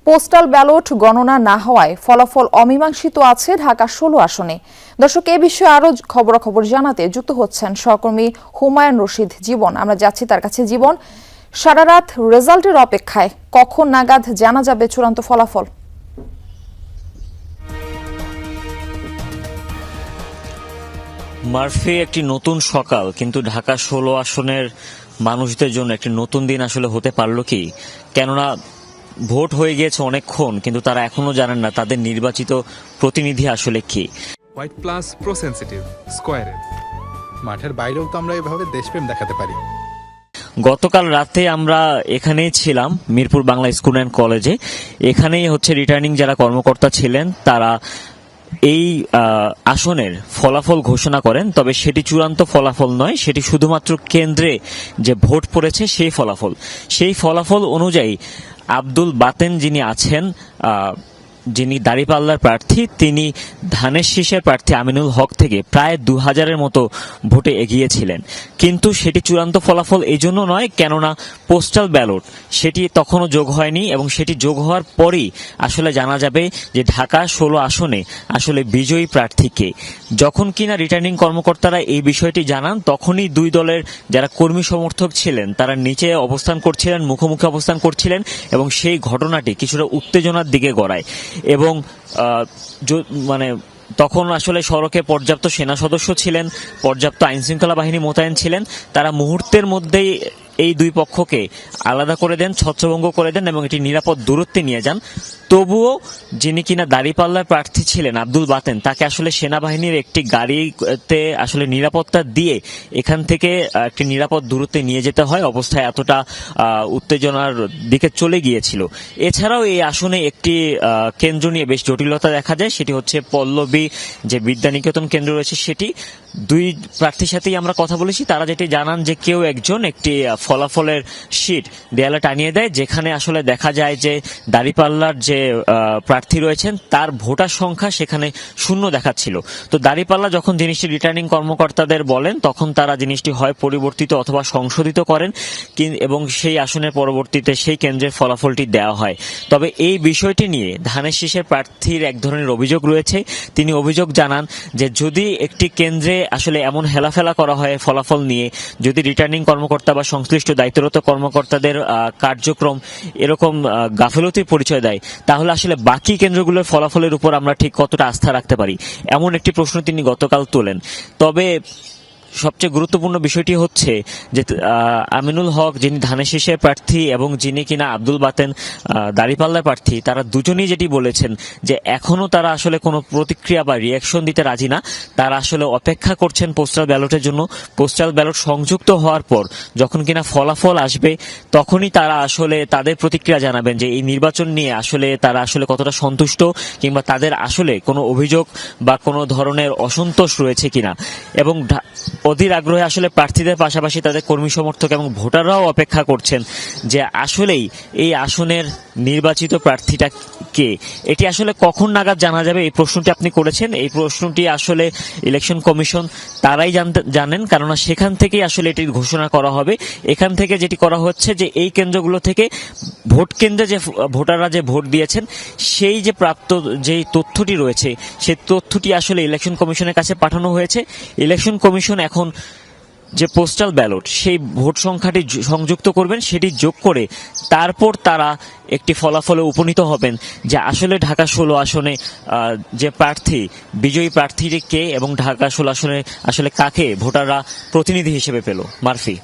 Postal ballot গণনা না হওয়ায় ফলাফল অমীমাংসিত আছে ঢাকা ১৬ আসনে। দর্শক, এ বিষয়ে আরো খবরাখবর জানাতে যুক্ত হচ্ছেন সহকর্মী হুমায়ুন রশিদ জীবন। আমরা যাচ্ছি তার কাছে। জীবন, সারা রাত রেজাল্টের অপেক্ষায়, কখন নাগাদ জানা যাবে চূড়ান্ত ফলাফল? মারফি, একটি নতুন সকাল, কিন্তু ঢাকা ১৬ আসনের মানুষদের জন্য একটি নতুন দিন আসলে হতে পারলো কি? কেননা ভোট হয়ে গিয়েছে অনেকক্ষণ, কিন্তু তারা এখনো জানেন না তাদের নির্বাচিত প্রতিনিধি আসলে কি। হোয়াইট প্লাস প্রো সেনসিটিভ স্কয়ারের মাঠের বাইরেও তো আমরা এভাবে দেশপ্রেম দেখাতে পারি। গতকাল রাতে আমরা এখানেই ছিলাম, মিরপুর বাংলা স্কুল অ্যান্ড কলেজে। এখানেই রিটার্নিং যারা কর্মকর্তা ছিলেন তারা এই আসনের ফলাফল ঘোষণা করেন। তবে সেটি চূড়ান্ত ফলাফল নয়, সেটি শুধুমাত্র কেন্দ্রে যে ভোট পড়েছে সেই ফলাফল অনুযায়ী আব্দুল বাতেন যিনি আছেন, যিনি দাঁড়িপাল্লার প্রার্থী, তিনি ধানের শীষের প্রার্থী আমিনুল হক থেকে প্রায় ২০০০-এর মতো ভোটে এগিয়েছিলেন। কিন্তু সেটি চূড়ান্ত ফলাফল এই জন্য নয়, কেননা পোস্টাল ব্যালট সেটি তখনও যোগ হয়নি, এবং সেটি যোগ হওয়ার পরই আসলে জানা যাবে যে ঢাকা ১৬ আসনে আসলে বিজয়ী প্রার্থী কে। যখন কিনা রিটার্নিং কর্মকর্তারা এই বিষয়টি জানান, তখনই দুই দলের যারা কর্মী সমর্থক ছিলেন তারা নিচে অবস্থান করছিলেন, মুখোমুখি অবস্থান করছিলেন, এবং সেই ঘটনাটি কিছুটা উত্তেজনার দিকে গড়ায়। এবং তখন আসলে সড়কে পর্যাপ্ত সেনা সদস্য ছিলেন, পর্যাপ্ত আইনশৃঙ্খলা বাহিনী মোতায়েন ছিলেন। তারা মুহূর্তের মধ্যেই এই দুই পক্ষকে আলাদা করে দেন, ছত্রভঙ্গ করে দেন, এবং এটি নিরাপদ দূরত্বে নিয়ে যান। তবুও যিনি কিনা দাঁড়িপাল্লার প্রার্থী ছিলেন আব্দুল বাতেন, তাকে আসলে সেনাবাহিনীর একটি গাড়িতে আসলে নিরাপত্তা দিয়ে এখান থেকে একটি নিরাপদ দূরত্বে নিয়ে যেতে হয়। অবস্থায় এতটা উত্তেজনার দিকে চলে গিয়েছিল। এছাড়াও এই আসনে একটি কেন্দ্র নিয়ে বেশ জটিলতা দেখা যায়, সেটি হচ্ছে পল্লবী যে বিদ্যানিকেতন কেন্দ্র রয়েছে সেটি। দুই প্রার্থীর সাথেই আমরা কথা বলেছি, তারা যেটি জানান যে কেউ একজন একটি ফলাফলের শীট দেয়ালে টানিয়ে দেয়, যেখানে আসলে দেখা যায় যে দাঁড়িপাল্লার যে প্রার্থী রয়েছেন তার ভোটার সংখ্যা সেখানে শূন্য দেখাচ্ছিল। তো দাঁড়িপাল্লা যখন জিনিসটি রিটার্নিং কর্মকর্তাদের বলেন, তখন তারা জিনিসটি হয় পরিবর্তিত অথবা সংশোধিত করেন, এবং সেই আসনের পরবর্তীতে সেই কেন্দ্রের ফলাফলটি দেওয়া হয়। তবে এই বিষয়টি নিয়ে ধানের শীষের প্রার্থীর এক ধরনের অভিযোগ রয়েছে। তিনি অভিযোগ জানান যে যদি একটি কেন্দ্রে আসলে এমন হেলাফেলা করা হয় ফলাফল নিয়ে, যদি রিটার্নিং কর্মকর্তা বা সংশ্লিষ্ট দায়িত্বরত কর্মকর্তাদের কার্যক্রম এরকম গাফিলতির পরিচয় দেয়, তাহলে আসলে বাকি কেন্দ্রগুলোর ফলাফলের উপর আমরা ঠিক কতটা আস্থা রাখতে পারি, এমন একটি প্রশ্ন তিনি গতকাল তোলেন। তবে সবচেয়ে গুরুত্বপূর্ণ বিষয়টি হচ্ছে যে আমিনুল হক যিনি ধানের শীষের প্রার্থী এবং যিনি কিনা আব্দুল বাতেন দাঁড়িপাল্লার প্রার্থী, তারা দুজনেই যেটি বলেছেন যে এখনো তারা আসলে কোনো প্রতিক্রিয়া বা রিয়াকশন দিতে রাজি না। তারা আসলে অপেক্ষা করছেন পোস্টাল ব্যালটের জন্য। পোস্টাল ব্যালট সংযুক্ত হওয়ার পর যখন কিনা ফলাফল আসবে, তখনই তারা আসলে তাদের প্রতিক্রিয়া জানাবেন যে এই নির্বাচন নিয়ে আসলে তারা আসলে কতটা সন্তুষ্ট, কিংবা তাদের আসলে কোনো অভিযোগ বা কোনো ধরনের অসন্তোষ রয়েছে কিনা। এবং অধীর আগ্রহে আসলে প্রার্থীদের পাশাপাশি তাদের কর্মী সমর্থক এবং ভোটাররাও অপেক্ষা করছেন যে আসলেই এই আসনের নির্বাচিত প্রার্থীটা কে। এটি আসলে কখন নাগাদ জানা যাবে, এই প্রশ্নটি আপনি করেছেন। এই প্রশ্নটি আসলে ইলেকশন কমিশন তারাই জানেন, কেননা সেখান থেকেই আসলে এটির ঘোষণা করা হবে। এখান থেকে যেটি করা হচ্ছে যে এই কেন্দ্রগুলো থেকে ভোট কেন্দ্রে যে ভোটাররা যে ভোট দিয়েছেন সেই যে প্রাপ্ত যেই তথ্যটি রয়েছে, সেই তথ্যটি আসলে ইলেকশন কমিশনের কাছে পাঠানো হয়েছে। ইলেকশন কমিশন এখন যে পোস্টাল ব্যালট সেই ভোট সংখ্যাটি সংযুক্ত করবেন, সেটি যোগ করে তারপর তারা একটি ফলাফলে উপনীত হবেন যে আসলে ঢাকা ১৬ আসনে যে প্রার্থী বিজয়ী প্রার্থীটি কে, এবং ঢাকা ১৬ আসনে আসলে কাকে ভোটাররা প্রতিনিধি হিসেবে পেল। মারফি।